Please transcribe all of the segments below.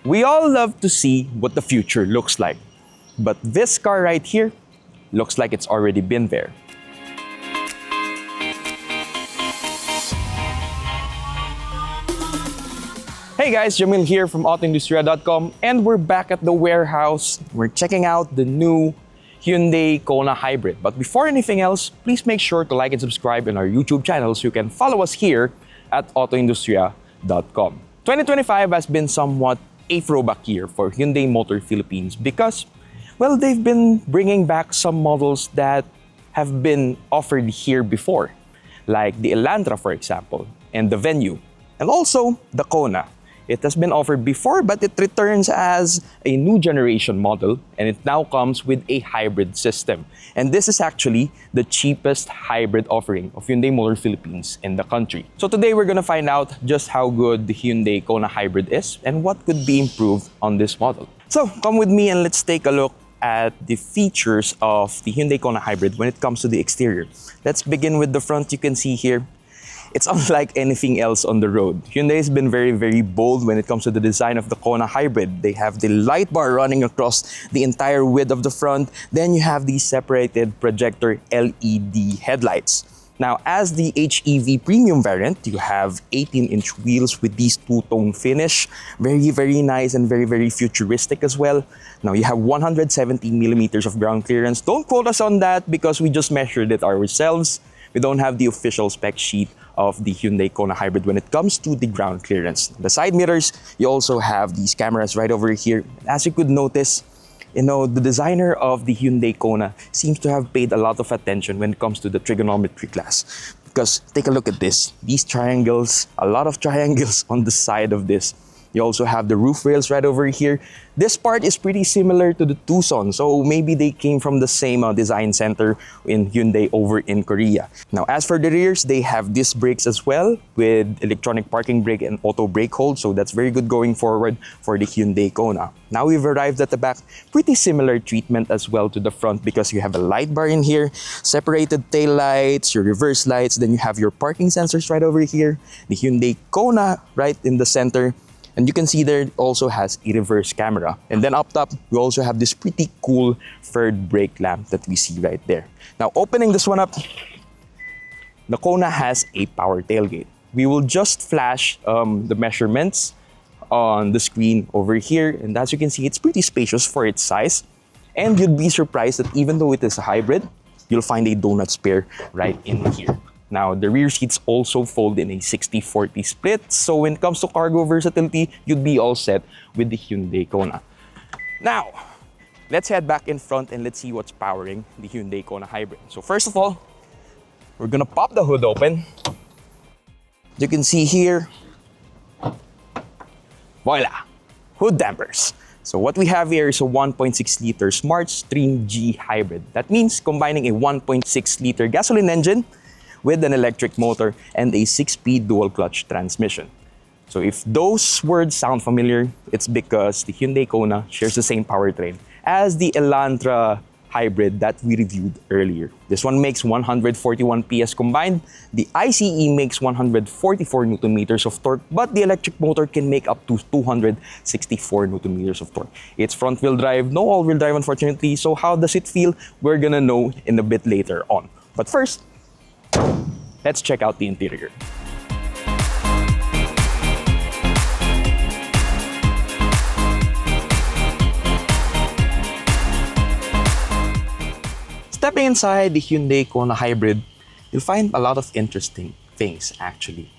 We all love to see what the future looks like, but this car right here looks like it's already been there. Hey guys, Jamil here from AutoIndustriya.com, and we're back at the warehouse. We're checking out the new Hyundai Kona Hybrid. But before anything else, please make sure to like and subscribe in our YouTube channel so you can follow us here at AutoIndustriya.com. 2025 has been somewhat a throwback year for Hyundai Motor Philippines because, well, they've been bringing back some models that have been offered here before, like the Elantra, for example, and the Venue, and also the Kona. It has been offered before, but it returns as a new generation model, and it now comes with a hybrid system. And this is actually the cheapest hybrid offering of Hyundai Motor Philippines in the country. So today we're gonna find out just how good the Hyundai Kona Hybrid is and what could be improved on this model. So come with me and let's take a look at the features of the Hyundai Kona Hybrid when it comes to the exterior. Let's begin with the front. You can see here, it's unlike anything else on the road. Hyundai has been very bold when it comes to the design of the Kona Hybrid. They have the light bar running across the entire width of the front. Then you have the separated projector LED headlights. Now, as the HEV Premium variant, you have 18-inch wheels with these two-tone finish. Very nice and very futuristic as well. Now, you have 170 millimeters of ground clearance. Don't quote us on that because we just measured it ourselves. We don't have the official spec sheet of the Hyundai Kona Hybrid when it comes to the ground clearance. The side mirrors, you also have these cameras right over here. As you could notice, the designer of the Hyundai Kona seems to have paid a lot of attention when it comes to the trigonometry class. Because take a look at this. These triangles, a lot of triangles on the side of this. You also have the roof rails right over here. This part is pretty similar to the Tucson, so maybe they came from the same design center in Hyundai over in Korea. Now, as for the rears, they have disc brakes as well with electronic parking brake and auto brake hold, so that's very good going forward for the Hyundai Kona. Now we've arrived at the back. Pretty similar treatment as well to the front because you have a light bar in here, separated tail lights, your reverse lights, then you have your parking sensors right over here, the Hyundai Kona right in the center. And you can see there it also has a reverse camera. And then up top, we also have this pretty cool third brake lamp that we see right there. Now, opening this one up, the Kona has a power tailgate. We will just flash the measurements on the screen over here. And as you can see, it's pretty spacious for its size. And you'd be surprised that even though it is a hybrid, you'll find a donut spare right in here. Now, the rear seats also fold in a 60-40 split, so when it comes to cargo versatility, you'd be all set with the Hyundai Kona. Now, let's head back in front and let's see what's powering the Hyundai Kona Hybrid. So first of all, we're gonna pop the hood open. You can see here, voila, hood dampers. So what we have here is a 1.6-liter Smart Stream G Hybrid. That means combining a 1.6-liter gasoline engine with an electric motor and a 6-speed dual-clutch transmission. So if those words sound familiar, it's because the Hyundai Kona shares the same powertrain as the Elantra Hybrid that we reviewed earlier. This one makes 141 PS combined. The ICE makes 144 Nm of torque, but the electric motor can make up to 264 Nm of torque. It's front-wheel drive, no all-wheel drive unfortunately, so how does it feel? We're gonna know in a bit later on. But first, let's check out the interior. Stepping inside the Hyundai Kona Hybrid, you'll find a lot of interesting things actually.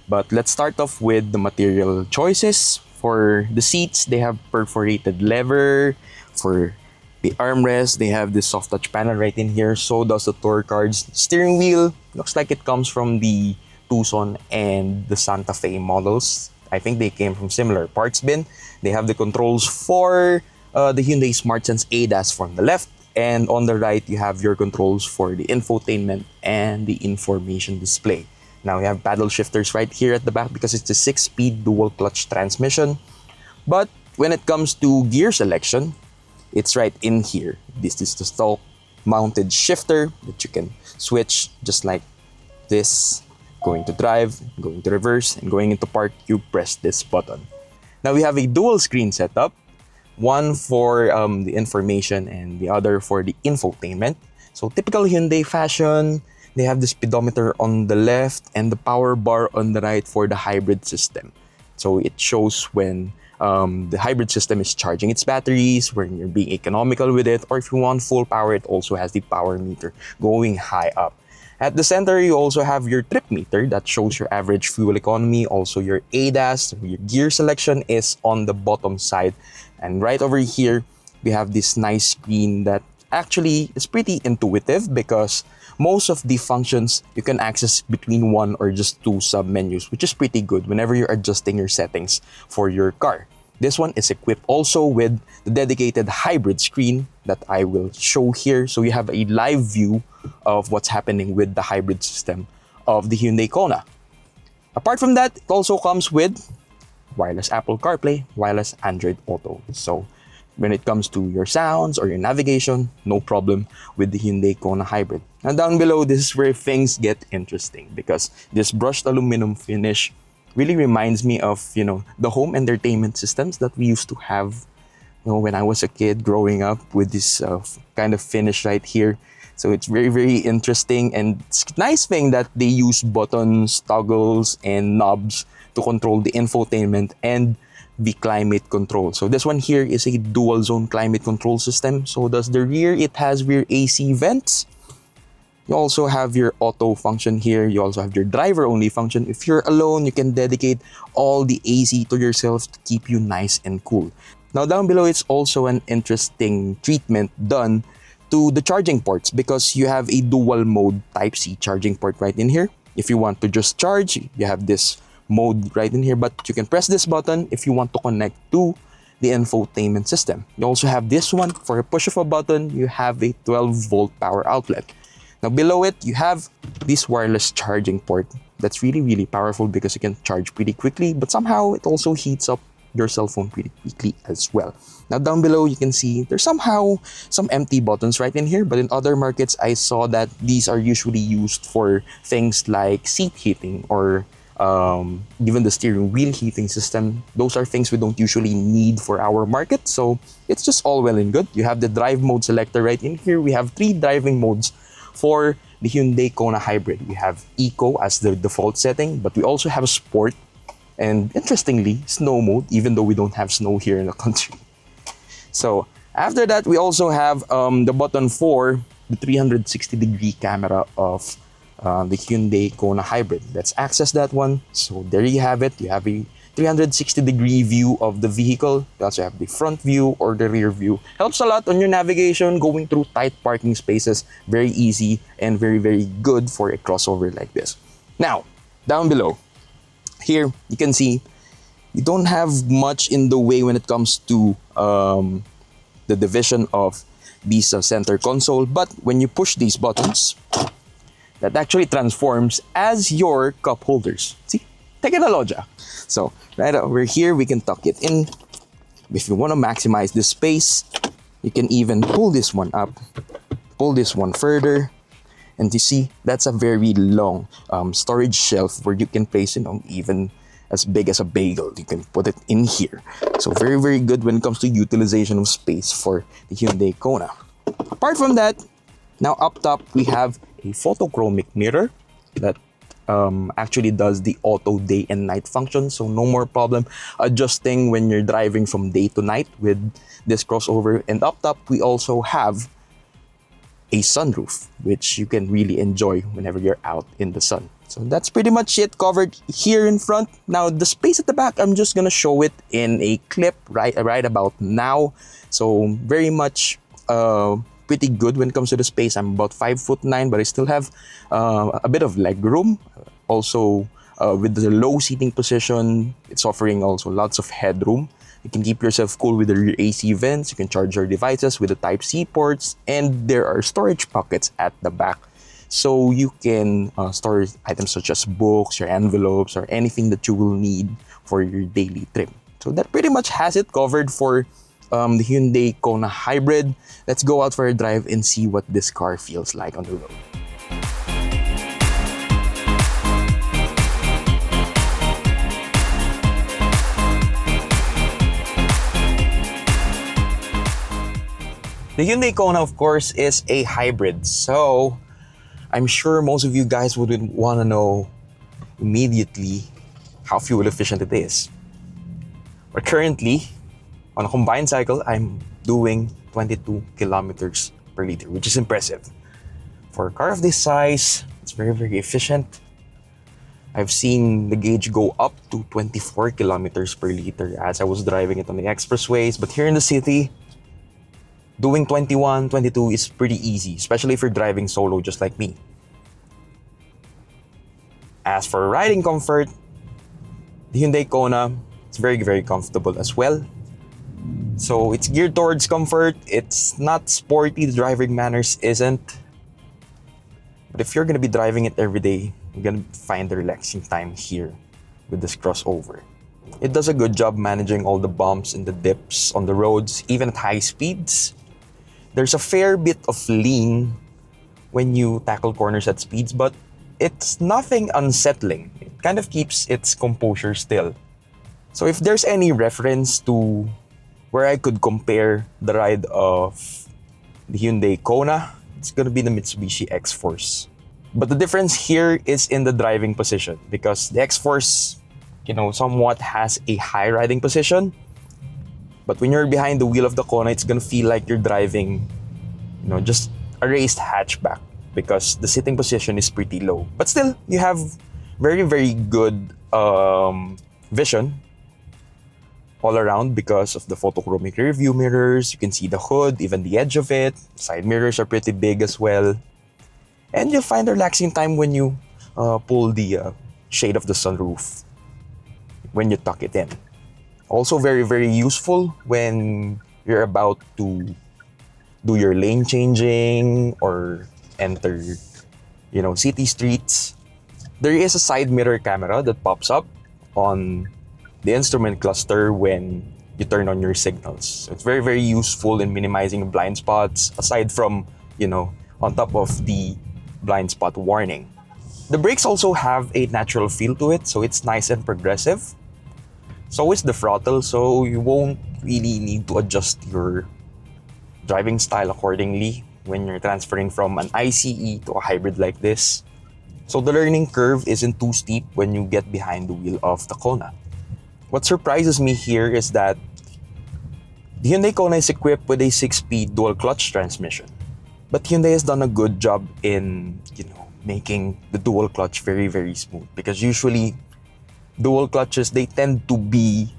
But let's start off with the material choices. For the seats, they have perforated leather. For the armrest, they have this soft touch panel right in here. So does the tour cards. Steering wheel looks like it comes from the Tucson and the Santa Fe models. I think they came from similar parts bin. They have the controls for the Hyundai SmartSense ADAS from the left, and on the right you have your controls for the infotainment and the information display. Now we have paddle shifters right here at the back because it's a 6-speed dual clutch transmission. But when it comes to gear selection, it's right in here. This is the stock mounted shifter that you can switch just like this. Going to drive, going to reverse, and going into park, you press this button. Now we have a dual screen setup, one for the information and the other for the infotainment. So typical Hyundai fashion, they have the speedometer on the left and the power bar on the right for the hybrid system. So it shows when the hybrid system is charging its batteries, when you're being economical with it, or if you want full power, it also has the power meter going high up. At the center, you also have your trip meter that shows your average fuel economy. Also, your ADAS, your gear selection is on the bottom side. And right over here, we have this nice screen that actually is pretty intuitive because most of the functions you can access between one or just two sub-menus, which is pretty good whenever you're adjusting your settings for your car. This one is equipped also with the dedicated hybrid screen that I will show here. So you have a live view of what's happening with the hybrid system of the Hyundai Kona. Apart from that, it also comes with wireless Apple CarPlay, wireless Android Auto. So when it comes to your sounds or your navigation, no problem with the Hyundai Kona Hybrid. Now down below, this is where things get interesting because this brushed aluminum finish really reminds me of, the home entertainment systems that we used to have, when I was a kid growing up with this kind of finish right here. So it's very, very interesting, and it's a nice thing that they use buttons, toggles, and knobs to control the infotainment and the climate control. So this one here is a dual zone climate control system. So does the rear, it has rear AC vents. You also have your auto function here. You also have your driver only function. If you're alone, you can dedicate all the AC to yourself to keep you nice and cool. Now down below, it's also an interesting treatment done to the charging ports because you have a dual mode Type-C charging port right in here. If you want to just charge, you have this mode right in here, but you can press this button if you want to connect to the infotainment system. You also have this one for a push of a button. You have a 12-volt power outlet. Now below it, you have this wireless charging port that's really, really powerful because you can charge pretty quickly, but somehow it also heats up your cell phone pretty quickly as well. Now down below, you can see there's somehow some empty buttons right in here, but in other markets, I saw that these are usually used for things like seat heating or even the steering wheel heating system. Those are things we don't usually need for our market, so it's just all well and good. You have the drive mode selector right in here. We have 3 driving modes for the Hyundai Kona Hybrid. We have Eco as the default setting, but we also have Sport and, interestingly, Snow mode, even though we don't have snow here in the country. So after that, we also have the button for the 360-degree camera of the Hyundai Kona Hybrid. Let's access that one. So there you have it. You have a 360-degree view of the vehicle. You also have the front view or the rear view. Helps a lot on your navigation, going through tight parking spaces. Very easy and very, very good for a crossover like this. Now, down below, here you can see you don't have much in the way when it comes to the division of this center console. But when you push these buttons, that actually transforms as your cup holders. See? Technology. So right over here, we can tuck it in. If you want to maximize the space, you can even pull this one up, pull this one further, and you see that's a very long storage shelf where you can place, even as big as a bagel. You can put it in here. So very, very good when it comes to utilization of space for the Hyundai Kona. Apart from that, now up top, we have a photochromic mirror that actually does the auto day and night function. So no more problem adjusting when you're driving from day to night with this crossover. And up top, we also have a sunroof, which you can really enjoy whenever you're out in the sun. So that's pretty much it covered here in front. Now the space at the back, I'm just gonna show it in a clip right about now. So very much pretty good when it comes to the space. I'm about 5'9", but I still have a bit of leg room. Also, with the low seating position, it's offering also lots of headroom. You can keep yourself cool with the rear AC vents. You can charge your devices with the Type-C ports, and there are storage pockets at the back. So you can store items such as books, your envelopes, or anything that you will need for your daily trip. So that pretty much has it covered for the Hyundai Kona Hybrid. Let's go out for a drive and see what this car feels like on the road. The Hyundai Kona, of course, is a hybrid. So I'm sure most of you guys would want to know immediately how fuel efficient it is. But currently, on a combined cycle, I'm doing 22 kilometers per liter, which is impressive. For a car of this size, it's very, very efficient. I've seen the gauge go up to 24 kilometers per liter as I was driving it on the expressways. But here in the city, doing 21, 22 is pretty easy, especially if you're driving solo just like me. As for riding comfort, the Hyundai Kona, it's very, very comfortable as well. So it's geared towards comfort. It's not sporty, the driving manners isn't. But if you're gonna be driving it every day, you're gonna find the relaxing time here with this crossover. It does a good job managing all the bumps and the dips on the roads, even at high speeds. There's a fair bit of lean when you tackle corners at speeds, but it's nothing unsettling. It kind of keeps its composure still. So if there's any reference to where I could compare the ride of the Hyundai Kona, it's gonna be the Mitsubishi X-Force. But the difference here is in the driving position because the X-Force, somewhat has a high riding position. But when you're behind the wheel of the Kona, it's gonna feel like you're driving, just a raised hatchback because the sitting position is pretty low. But still, you have very, very good vision all around because of the photochromic rear view mirrors. You can see the hood, even the edge of it. Side mirrors are pretty big as well. And you'll find a relaxing time when you pull the shade of the sunroof when you tuck it in. Also very, very useful when you're about to do your lane changing or enter, city streets. There is a side mirror camera that pops up on the instrument cluster when you turn on your signals. So it's very, very useful in minimizing blind spots, aside from, on top of the blind spot warning. The brakes also have a natural feel to it, so it's nice and progressive. So is the throttle, so you won't really need to adjust your driving style accordingly when you're transferring from an ICE to a hybrid like this. So the learning curve isn't too steep when you get behind the wheel of the Kona. What surprises me here is that the Hyundai Kona is equipped with a 6-speed dual clutch transmission. But Hyundai has done a good job in, making the dual clutch very, very smooth. Because usually, dual clutches, they tend to be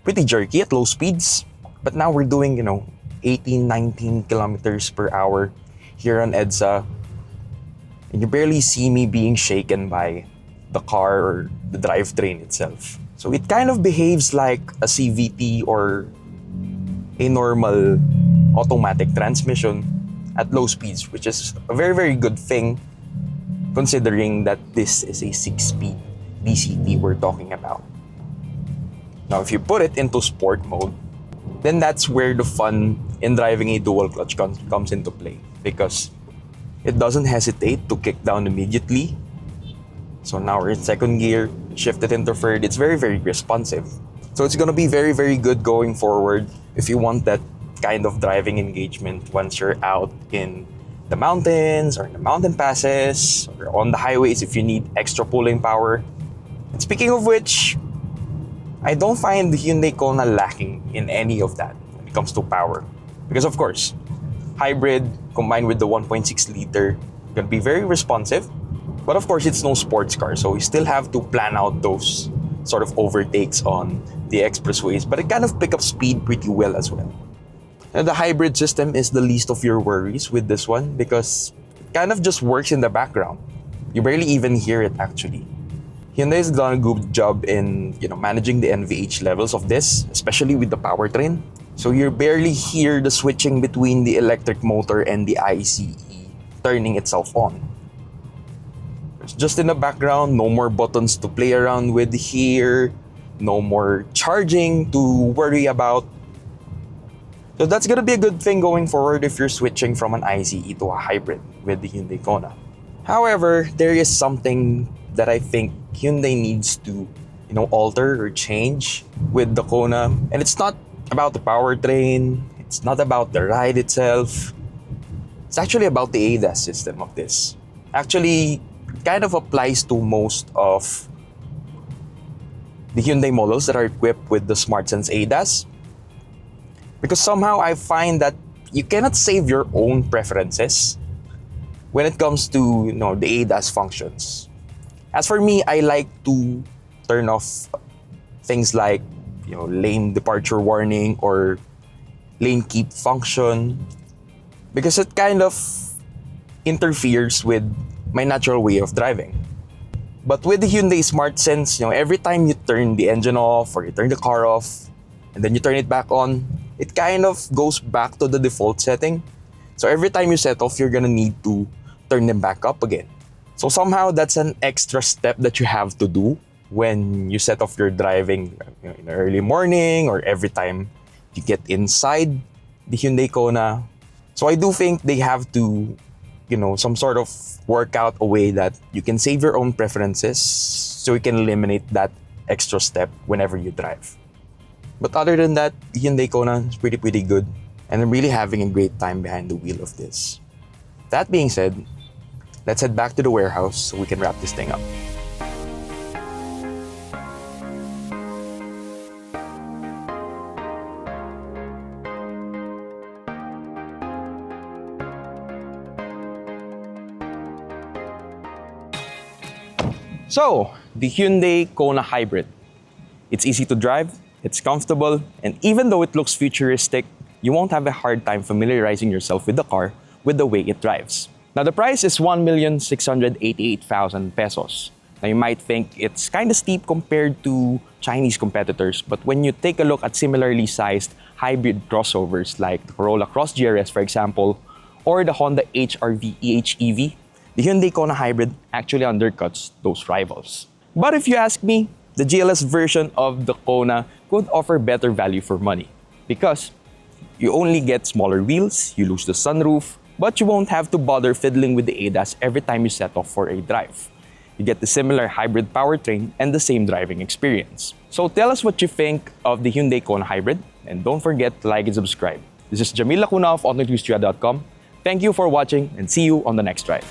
pretty jerky at low speeds. But now we're doing, 18, 19 kilometers per hour here on EDSA. And you barely see me being shaken by the car or the drivetrain itself. So it kind of behaves like a CVT or a normal automatic transmission at low speeds, which is a very, very good thing considering that this is a 6-speed DCT we're talking about. Now, if you put it into sport mode, then that's where the fun in driving a dual clutch comes into play because it doesn't hesitate to kick down immediately. So now we're in second gear, shifted into third. It's very, very responsive. So it's gonna be very, very good going forward if you want that kind of driving engagement once you're out in the mountains or in the mountain passes or on the highways if you need extra pulling power. And speaking of which, I don't find the Hyundai Kona lacking in any of that when it comes to power. Because of course, hybrid combined with the 1.6 liter can be very responsive. But of course, it's no sports car, so you still have to plan out those sort of overtakes on the expressways. But it kind of pick up speed pretty well as well. And the hybrid system is the least of your worries with this one because it kind of just works in the background. You barely even hear it actually. Hyundai has done a good job in managing the NVH levels of this, especially with the powertrain. So you barely hear the switching between the electric motor and the ICE turning itself on. It's just in the background, no more buttons to play around with here, no more charging to worry about. So that's gonna be a good thing going forward if you're switching from an ICE to a hybrid with the Hyundai Kona. However, there is something that I think Hyundai needs to, alter or change with the Kona. And it's not about the powertrain, It's not about the ride itself. It's actually about the ADAS system of this. Actually, it kind of applies to most of the Hyundai models that are equipped with the SmartSense ADAS. Because somehow I find that you cannot save your own preferences when it comes to the ADAS functions. As for me, I like to turn off things like lane departure warning or lane keep function, because it kind of interferes with my natural way of driving. But with the Hyundai SmartSense, every time you turn the engine off or you turn the car off and then you turn it back on, it kind of goes back to the default setting. So every time you set off, you're gonna need to turn them back up again. So somehow that's an extra step that you have to do when you set off your driving in the early morning or every time you get inside the Hyundai Kona. So I do think they have to, some sort of work out a way that you can save your own preferences so you can eliminate that extra step whenever you drive. But other than that, the Hyundai Kona is pretty good, and I'm really having a great time behind the wheel of this. That being said, let's head back to the warehouse so we can wrap this thing up. So, the Hyundai Kona Hybrid. It's easy to drive, it's comfortable, and even though it looks futuristic, you won't have a hard time familiarizing yourself with the car with the way it drives. Now, the price is 1,688,000 pesos. Now, you might think it's kind of steep compared to Chinese competitors, but when you take a look at similarly sized hybrid crossovers like the Corolla Cross GRS, for example, or the Honda HR-V EHEV, the Hyundai Kona Hybrid actually undercuts those rivals. But if you ask me, the GLS version of the Kona could offer better value for money because you only get smaller wheels, you lose the sunroof, but you won't have to bother fiddling with the ADAS every time you set off for a drive. You get the similar hybrid powertrain and the same driving experience. So tell us what you think of the Hyundai Kona Hybrid, and don't forget to like and subscribe. This is Jamil of AutoIndustriya.com. Thank you for watching and see you on the next drive.